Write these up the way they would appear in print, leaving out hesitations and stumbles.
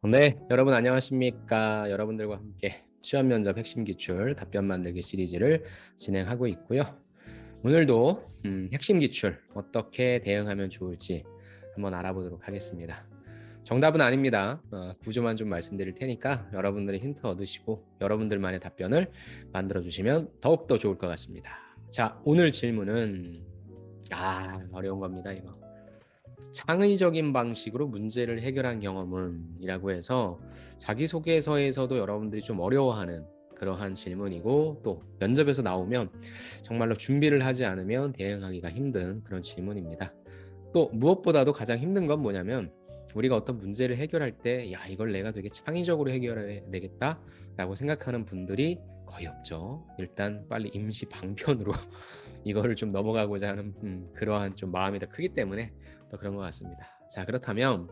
네, 여러분 안녕하십니까? 여러분들과 함께 취업 면접 핵심 기출 답변 만들기 시리즈를 진행하고 있고요. 오늘도 핵심 기출 어떻게 대응하면 좋을지 한번 알아보도록 하겠습니다. 정답은 아닙니다. 구조만 좀 말씀드릴 테니까 여러분들의 힌트 얻으시고 여러분들만의 답변을 만들어 주시면 더욱더 좋을 것 같습니다. 자, 오늘 질문은 어려운 겁니다, 이거. 창의적인 방식으로 문제를 해결한 경험은 이라고 해서 자기소개서에서도 여러분들이 좀 어려워하는 그러한 질문이고, 또 면접에서 나오면 정말로 준비를 하지 않으면 대응하기가 힘든 그런 질문입니다. 또 무엇보다도 가장 힘든 건 뭐냐면, 우리가 어떤 문제를 해결할 때 이걸 내가 되게 창의적으로 해결해야 되겠다라고 생각하는 분들이 거의 없죠. 일단 빨리 임시 방편으로 이거를 좀 넘어가고자 하는 그러한 좀 마음이 더 크기 때문에 더 그런 것 같습니다. 자, 그렇다면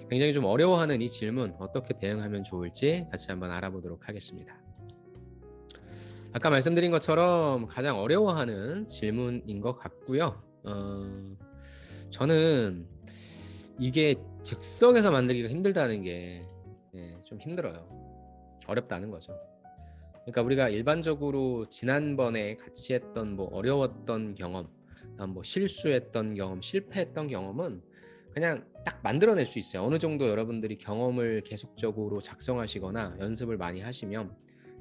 굉장히 좀 어려워하는 이 질문 어떻게 대응하면 좋을지 같이 한번 알아보도록 하겠습니다. 아까 말씀드린 것처럼 가장 어려워하는 질문인 것 같고요. 저는 이게 즉석에서 만들기가 힘들다는 게 좀 힘들어요. 어렵다는 거죠. 그러니까 우리가 일반적으로 지난번에 같이 했던 뭐 어려웠던 경험, 뭐 실수했던 경험, 실패했던 경험은 그냥 딱 만들어낼 수 있어요. 어느 정도 여러분들이 경험을 계속적으로 작성하시거나 연습을 많이 하시면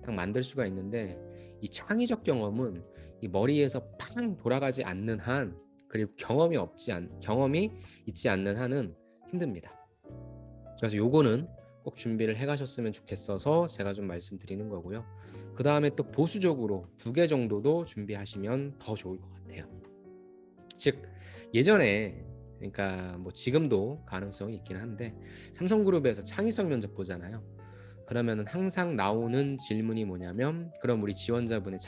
딱 만들 수가 있는데, 이 창의적 경험은 이 머리에서 팡 돌아가지 않는 한, 그리고 경험이 있지 않는 한은 힘듭니다. 그래서 요거는 꼭 준비를 해 가셨으면 좋겠어서 제가 좀 말씀드리는 거고요. 그다음에 또 보수적으로 2개 정도도 준비하시면 더 좋을 것 같아요. 즉, 예전에, 그러니까 뭐 지금도 가능성이 있긴 한데, 삼성그룹에서 창의성 면접 보잖아요. 그러면은 항상 나오는 질문이 뭐냐면, 그럼 우리 지원자분의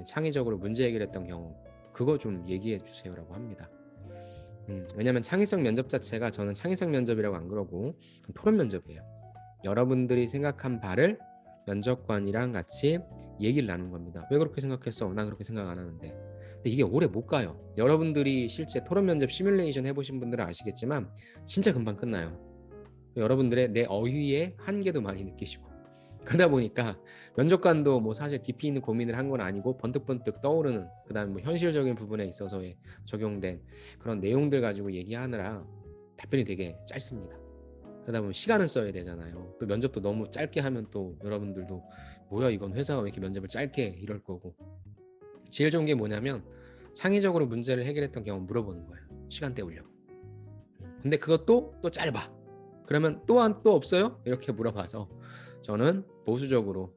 창의적으로 문제 해결했던 경험, 그거 좀 얘기해 주세요라고 합니다. 왜냐면 창의성 면접 자체가, 저는 창의성 면접이라고 안 그러고 토론 면접이에요. 여러분들이 생각한 바를 면접관이랑 같이 얘기를 나눈 겁니다. 왜 그렇게 생각했어? 나 그렇게 생각 안 하는데. 근데 이게 오래 못 가요. 여러분들이 실제 토론 면접 시뮬레이션 해보신 분들은 아시겠지만 진짜 금방 끝나요. 여러분들의 내 어휘의 한계도 많이 느끼시고, 그러다 보니까 면접관도 뭐 사실 깊이 있는 고민을 한 건 아니고 번뜩번뜩 떠오르는, 그다음에 뭐 현실적인 부분에 있어서의 적용된 그런 내용들 가지고 얘기하느라 답변이 되게 짧습니다. 그러다 보면 시간을 써야 되잖아요. 또 면접도 너무 짧게 하면 또 여러분들도 뭐야 이건 회사가 왜 이렇게 면접을 짧게 해? 이럴 거고. 제일 좋은 게 뭐냐면, 창의적으로 문제를 해결했던 경험 물어보는 거예요. 시간 때우려고. 근데 그것도 또 짧아. 그러면 또 없어요? 이렇게 물어봐서 저는 보수적으로,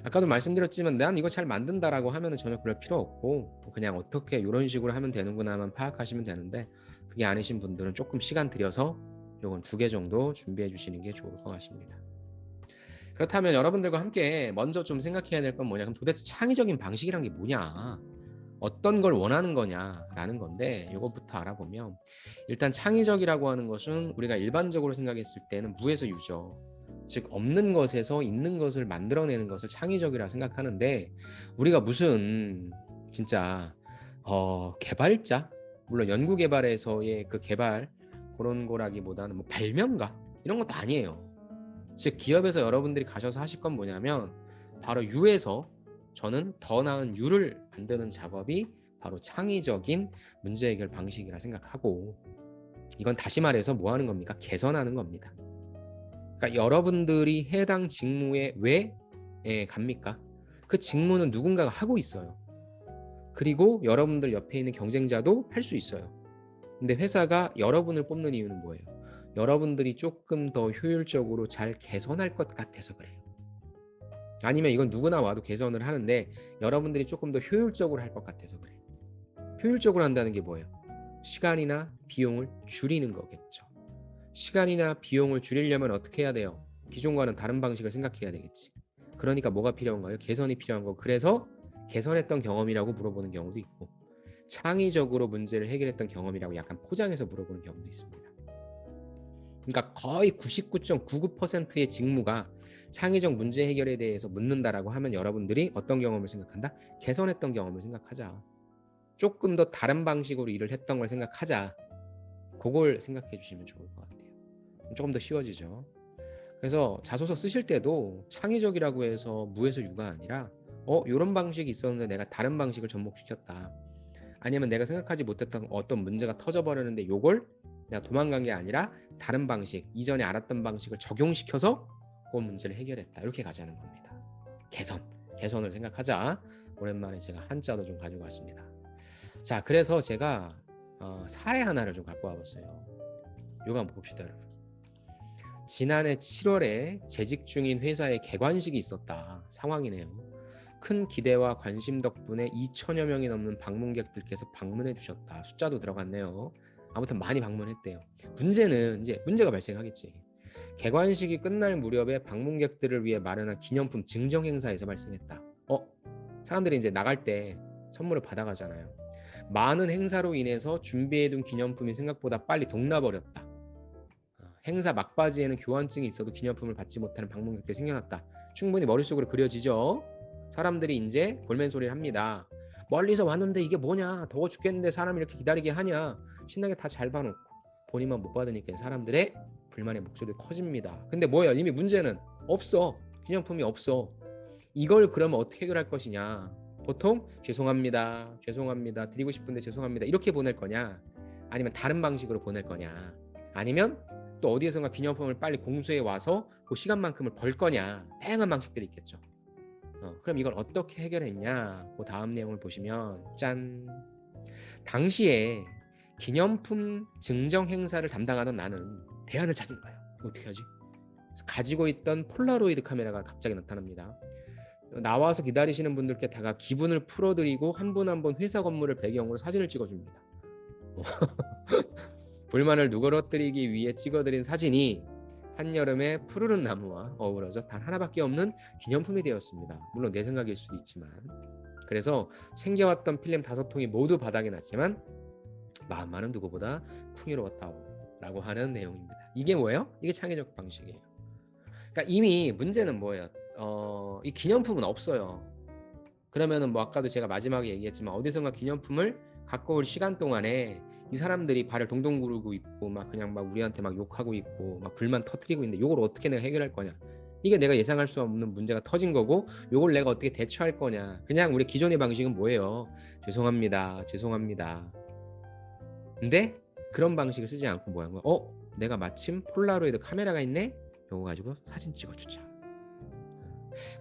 아까도 말씀드렸지만 난 이거 잘 만든다라고 하면은 전혀 그럴 필요 없고, 그냥 어떻게 이런 식으로 하면 되는구나만 파악하시면 되는데, 그게 아니신 분들은 조금 시간 들여서 요건 2개 정도 준비해 주시는 게 좋을 것 같습니다. 그렇다면 여러분들과 함께 먼저 좀 생각해야 될 건 뭐냐, 그럼 도대체 창의적인 방식이란 게 뭐냐, 어떤 걸 원하는 거냐라는 건데, 이것부터 알아보면, 일단 창의적이라고 하는 것은 우리가 일반적으로 생각했을 때는 무에서 유죠. 즉, 없는 것에서 있는 것을 만들어내는 것을 창의적이라 생각하는데, 우리가 무슨 진짜 개발자, 물론 연구 개발에서의 그 개발, 그런 거라기보다는 뭐 발명가 이런 것도 아니에요. 즉, 기업에서 여러분들이 가셔서 하실 건 뭐냐면, 바로 유에서 저는 더 나은 유를 만드는 작업이 바로 창의적인 문제 해결 방식이라 생각하고, 이건 다시 말해서 뭐 하는 겁니까? 개선하는 겁니다. 그러니까 여러분들이 해당 직무에 왜 갑니까? 그 직무는 누군가가 하고 있어요. 그리고 여러분들 옆에 있는 경쟁자도 할 수 있어요. 근데 회사가 여러분을 뽑는 이유는 뭐예요? 여러분들이 조금 더 효율적으로 잘 개선할 것 같아서 그래요. 아니면 이건 누구나 와도 개선을 하는데 여러분들이 조금 더 효율적으로 할 것 같아서 그래요. 효율적으로 한다는 게 뭐예요? 시간이나 비용을 줄이는 거겠죠. 시간이나 비용을 줄이려면 어떻게 해야 돼요? 기존과는 다른 방식을 생각해야 되겠지. 그러니까 뭐가 필요한가요? 개선이 필요한 거. 그래서 개선했던 경험이라고 물어보는 경우도 있고, 창의적으로 문제를 해결했던 경험이라고 약간 포장해서 물어보는 경우도 있습니다. 그러니까 거의 99.99%의 직무가 창의적 문제 해결에 대해서 묻는다라고 하면 여러분들이 어떤 경험을 생각한다? 개선했던 경험을 생각하자. 조금 더 다른 방식으로 일을 했던 걸 생각하자. 그걸 생각해 주시면 좋을 것 같아요. 조금 더 쉬워지죠. 그래서 자소서 쓰실 때도 창의적이라고 해서 무에서 유가 아니라 이런 방식이 있었는데 내가 다른 방식을 접목시켰다. 아니면 내가 생각하지 못했던 어떤 문제가 터져버렸는데 요걸 내가 도망간 게 아니라 다른 방식, 이전에 알았던 방식을 적용시켜서 그 문제를 해결했다. 이렇게 가자는 겁니다. 개선을 생각하자. 오랜만에 제가 한자도 좀 가지고 왔습니다. 자, 그래서 제가 사례 하나를 좀 갖고 와봤어요. 요거 한번 봅시다, 여러분. 지난해 7월에 재직 중인 회사에 개관식이 있었다. 상황이네요. 큰 기대와 관심 덕분에 2천여 명이 넘는 방문객들께서 방문해 주셨다. 숫자도 들어갔네요. 아무튼 많이 방문했대요. 문제는 이제 문제가 발생하겠지. 개관식이 끝날 무렵에 방문객들을 위해 마련한 기념품 증정 행사에서 발생했다. 사람들이 이제 나갈 때 선물을 받아가잖아요. 많은 행사로 인해서 준비해둔 기념품이 생각보다 빨리 동나버렸다. 행사 막바지에는 교환증이 있어도 기념품을 받지 못하는 방문객들이 생겨났다. 충분히 머릿속으로 그려지죠. 사람들이 이제 볼멘 소리를 합니다. 멀리서 왔는데 이게 뭐냐, 더워 죽겠는데 사람이 이렇게 기다리게 하냐. 신나게 다 잘 봐놓고 본인만 못 받으니까 사람들의 불만의 목소리가 커집니다. 근데 뭐야, 이미 문제는 없어. 기념품이 없어. 이걸 그러면 어떻게 해결할 것이냐. 보통 죄송합니다 드리고 싶은데 죄송합니다 이렇게 보낼 거냐, 아니면 다른 방식으로 보낼 거냐, 아니면 또 어디에선가 기념품을 빨리 공수해 와서 그 시간만큼을 벌 거냐. 다양한 방식들이 있겠죠. 그럼 이걸 어떻게 해결했냐. 그 다음 내용을 보시면 짠. 당시에 기념품 증정 행사를 담당하던 나는 대안을 찾은 거예요. 어떻게 하지? 가지고 있던 폴라로이드 카메라가 갑자기 나타납니다. 나와서 기다리시는 분들께다가 기분을 풀어드리고 한 분 한 분 회사 건물을 배경으로 사진을 찍어줍니다. 불만을 누그러뜨리기 위해 찍어드린 사진이 한여름의 푸르른 나무와 어우러져 단 하나밖에 없는 기념품이 되었습니다. 물론 내 생각일 수도 있지만. 그래서 챙겨왔던 필름 5통이 모두 바닥에 났지만 마음만은 누구보다 풍요로웠다고 라고 하는 내용입니다. 이게 뭐예요? 이게 창의적 방식이에요. 그러니까 이미 문제는 뭐예요? 이 기념품은 없어요. 그러면은 뭐 아까도 제가 마지막에 얘기했지만 어디선가 기념품을 갖고 올 시간 동안에 이 사람들이 발을 동동 구르고 있고 막 그냥 막 우리한테 막 욕하고 있고 막 불만 터뜨리고 있는데 이걸 어떻게 내가 해결할 거냐. 이게 내가 예상할 수 없는 문제가 터진 거고 이걸 내가 어떻게 대처할 거냐. 그냥 우리 기존의 방식은 뭐예요? 죄송합니다. 근데 그런 방식을 쓰지 않고 뭐 한 거야? 내가 마침 폴라로이드 카메라가 있네? 이거 가지고 사진 찍어주자.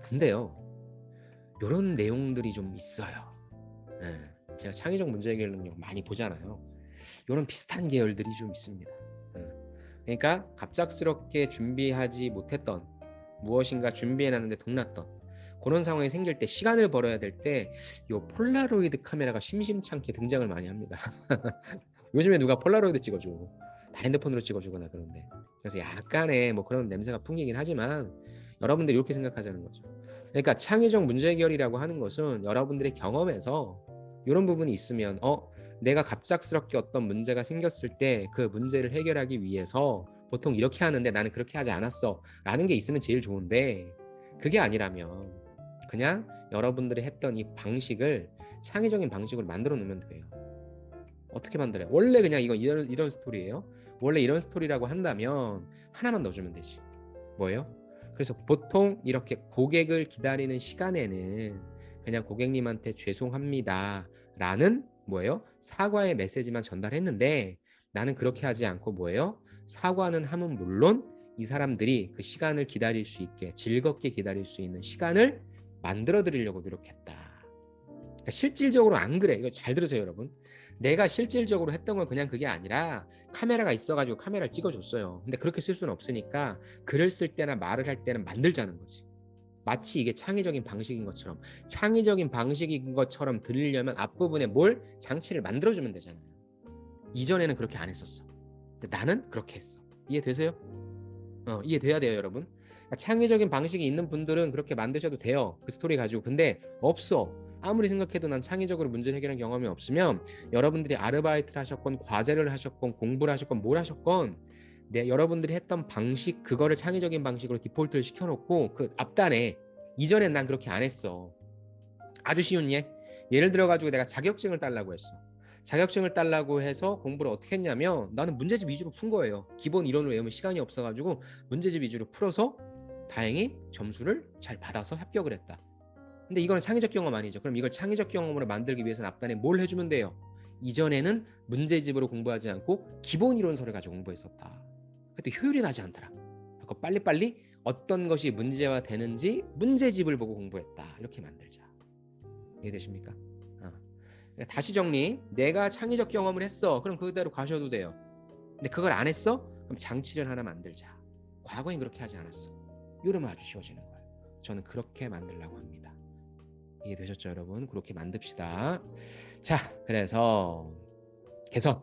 근데요, 이런 내용들이 좀 있어요. 제가 창의적 문제 해결 능력 많이 보잖아요. 이런 비슷한 계열들이 좀 있습니다. 그러니까 갑작스럽게 준비하지 못했던 무엇인가 준비해놨는데 동났던 그런 상황이 생길 때 시간을 벌어야 될 때 이 폴라로이드 카메라가 심심찮게 등장을 많이 합니다. 요즘에 누가 폴라로이드 찍어줘? 다 핸드폰으로 찍어주거나 그런데. 그래서 약간의 뭐 그런 냄새가 풍기긴 하지만 여러분들이 이렇게 생각하자는 거죠. 그러니까 창의적 문제 해결이라고 하는 것은 여러분들의 경험에서 이런 부분이 있으면 내가 갑작스럽게 어떤 문제가 생겼을 때 그 문제를 해결하기 위해서 보통 이렇게 하는데 나는 그렇게 하지 않았어 라는 게 있으면 제일 좋은데, 그게 아니라면 그냥 여러분들이 했던 이 방식을 창의적인 방식으로 만들어 놓으면 돼요. 어떻게 만들어요? 원래 그냥 이런 스토리예요. 원래 이런 스토리라고 한다면 하나만 넣어주면 되지. 뭐예요? 그래서 보통 이렇게 고객을 기다리는 시간에는 그냥 고객님한테 죄송합니다 라는 뭐예요? 사과의 메시지만 전달했는데 나는 그렇게 하지 않고 뭐예요? 사과는 하면 물론 이 사람들이 그 시간을 기다릴 수 있게 즐겁게 기다릴 수 있는 시간을 만들어 드리려고 노력했다. 그러니까 실질적으로 안 그래. 이거 잘 들으세요, 여러분. 내가 실질적으로 했던 건 그냥 그게 아니라 카메라가 있어가지고 카메라를 찍어줬어요. 근데 그렇게 쓸 수는 없으니까 글을 쓸 때나 말을 할 때는 만들자는 거지. 마치 이게 창의적인 방식인 것처럼, 창의적인 방식인 것처럼 들리려면 앞부분에 뭘 장치를 만들어주면 되잖아요. 이전에는 그렇게 안 했었어. 근데 나는 그렇게 했어. 이해되세요? 이해돼야 돼요, 여러분. 그러니까 창의적인 방식이 있는 분들은 그렇게 만드셔도 돼요. 그 스토리 가지고. 근데 없어. 아무리 생각해도 난 창의적으로 문제를 해결한 경험이 없으면 여러분들이 아르바이트를 하셨건 과제를 하셨건 공부를 하셨건 뭘 하셨건 여러분들이 했던 방식, 그거를 창의적인 방식으로 디폴트를 시켜놓고 그 앞단에 이전엔 난 그렇게 안 했어. 아주 쉬운 예를 들어가지고 내가 자격증을 따려고 했어. 자격증을 따려고 해서 공부를 어떻게 했냐면 나는 문제집 위주로 푼 거예요. 기본 이론을 외우면 시간이 없어가지고 문제집 위주로 풀어서 다행히 점수를 잘 받아서 합격을 했다. 근데 이거는 창의적 경험 아니죠. 그럼 이걸 창의적 경험으로 만들기 위해서는 앞단에 뭘 해주면 돼요? 이전에는 문제집으로 공부하지 않고 기본 이론서를 가지고 공부했었다. 그때 효율이 나지 않더라. 그러니까 빨리빨리 어떤 것이 문제화 되는지 문제집을 보고 공부했다. 이렇게 만들자. 이해되십니까? 그러니까 다시 정리. 내가 창의적 경험을 했어. 그럼 그대로 가셔도 돼요. 근데 그걸 안 했어? 그럼 장치를 하나 만들자. 과거엔 그렇게 하지 않았어. 이러면 아주 쉬워지는 거예요. 저는 그렇게 만들려고 합니다. 이해되셨죠, 여러분? 그렇게 만듭시다. 자, 그래서 개선.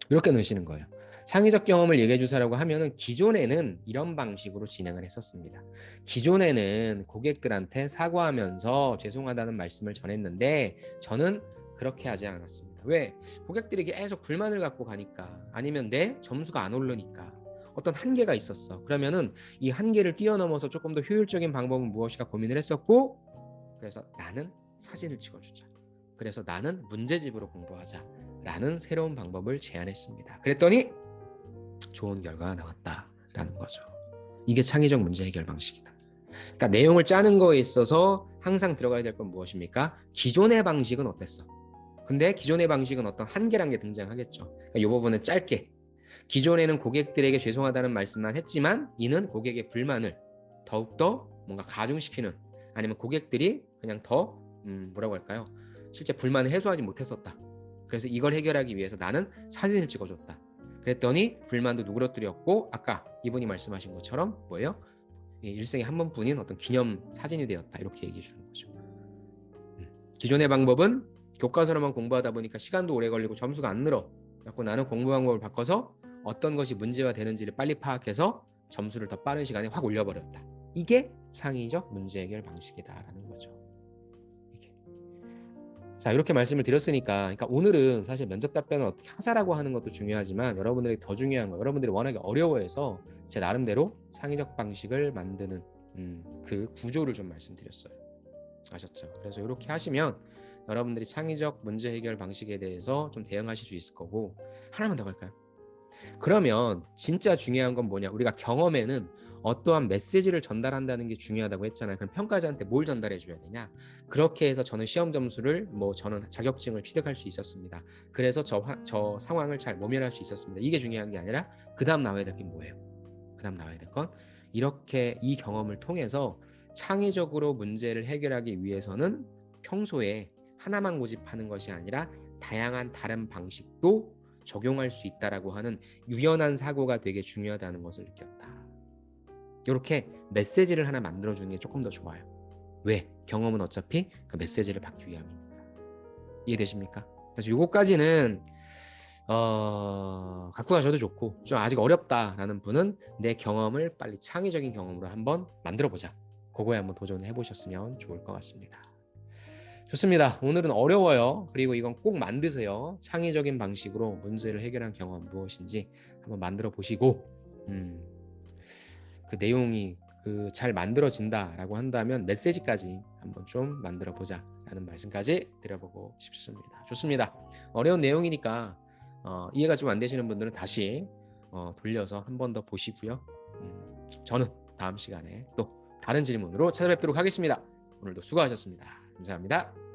이렇게 넣으시는 거예요. 창의적 경험을 얘기해 주세요라고 하면은 기존에는 이런 방식으로 진행을 했었습니다. 기존에는 고객들한테 사과하면서 죄송하다는 말씀을 전했는데 저는 그렇게 하지 않았습니다. 왜? 고객들이 계속 불만을 갖고 가니까 아니면 내 점수가 안 오르니까 어떤 한계가 있었어. 그러면은 이 한계를 뛰어넘어서 조금 더 효율적인 방법은 무엇일까 고민을 했었고 그래서 나는 사진을 찍어주자. 그래서 나는 문제집으로 공부하자. 라는 새로운 방법을 제안했습니다. 그랬더니 좋은 결과가 나왔다라는 거죠. 이게 창의적 문제 해결 방식이다. 그러니까 내용을 짜는 거에 있어서 항상 들어가야 될 건 무엇입니까? 기존의 방식은 어땠어? 근데 기존의 방식은 어떤 한계란 게 등장하겠죠. 그러니까 이 부분은 짧게. 기존에는 고객들에게 죄송하다는 말씀만 했지만 이는 고객의 불만을 더욱더 뭔가 가중시키는 아니면 고객들이 그냥 더 뭐라고 할까요? 실제 불만을 해소하지 못했었다. 그래서 이걸 해결하기 위해서 나는 사진을 찍어줬다. 그랬더니 불만도 누그러뜨렸고 아까 이분이 말씀하신 것처럼 뭐예요? 일생에 한 번뿐인 어떤 기념 사진이 되었다. 이렇게 얘기해 주는 거죠. 기존의 방법은 교과서로만 공부하다 보니까 시간도 오래 걸리고 점수가 안 늘어. 그래서 나는 공부 방법을 바꿔서 어떤 것이 문제가 되는지를 빨리 파악해서 점수를 더 빠른 시간에 확 올려버렸다. 이게 창의적 문제 해결 방식이다라는 거죠. 이게. 자, 이렇게 말씀을 드렸으니까 그러니까 오늘은 사실 면접 답변을 어떻게 하자라고 하는 것도 중요하지만 여러분들이 더 중요한 거 여러분들이 워낙에 어려워해서 제 나름대로 창의적 방식을 만드는 그 구조를 좀 말씀드렸어요. 아셨죠? 그래서 이렇게 하시면 여러분들이 창의적 문제 해결 방식에 대해서 좀 대응하실 수 있을 거고 하나만 더 갈까요? 그러면 진짜 중요한 건 뭐냐? 우리가 경험에는 어떠한 메시지를 전달한다는 게 중요하다고 했잖아요. 그럼 평가자한테 뭘 전달해 줘야 되냐? 그렇게 해서 저는 시험 점수를 저는 자격증을 취득할 수 있었습니다. 그래서 저 상황을 잘 모면할 수 있었습니다. 이게 중요한 게 아니라 그 다음 나와야 될 게 뭐예요? 그 다음 나와야 될 건 이렇게 이 경험을 통해서 창의적으로 문제를 해결하기 위해서는 평소에 하나만 고집하는 것이 아니라 다양한 다른 방식도 적용할 수 있다라고 하는 유연한 사고가 되게 중요하다는 것을 느꼈다. 이렇게 메시지를 하나 만들어주는 게 조금 더 좋아요. 왜? 경험은 어차피 그 메시지를 받기 위함이니까. 이해되십니까? 그래서 요거까지는 갖고 가셔도 좋고 좀 아직 어렵다라는 분은 내 경험을 빨리 창의적인 경험으로 한번 만들어보자. 그거에 한번 도전해 보셨으면 좋을 것 같습니다. 좋습니다. 오늘은 어려워요. 그리고 이건 꼭 만드세요. 창의적인 방식으로 문제를 해결한 경험 무엇인지 한번 만들어 보시고 그 내용이 잘 만들어진다라고 한다면 메시지까지 한번 좀 만들어 보자라는 말씀까지 드려보고 싶습니다. 좋습니다. 어려운 내용이니까 이해가 좀 안 되시는 분들은 다시 돌려서 한 번 더 보시고요. 저는 다음 시간에 또 다른 질문으로 찾아뵙도록 하겠습니다. 오늘도 수고하셨습니다. 감사합니다.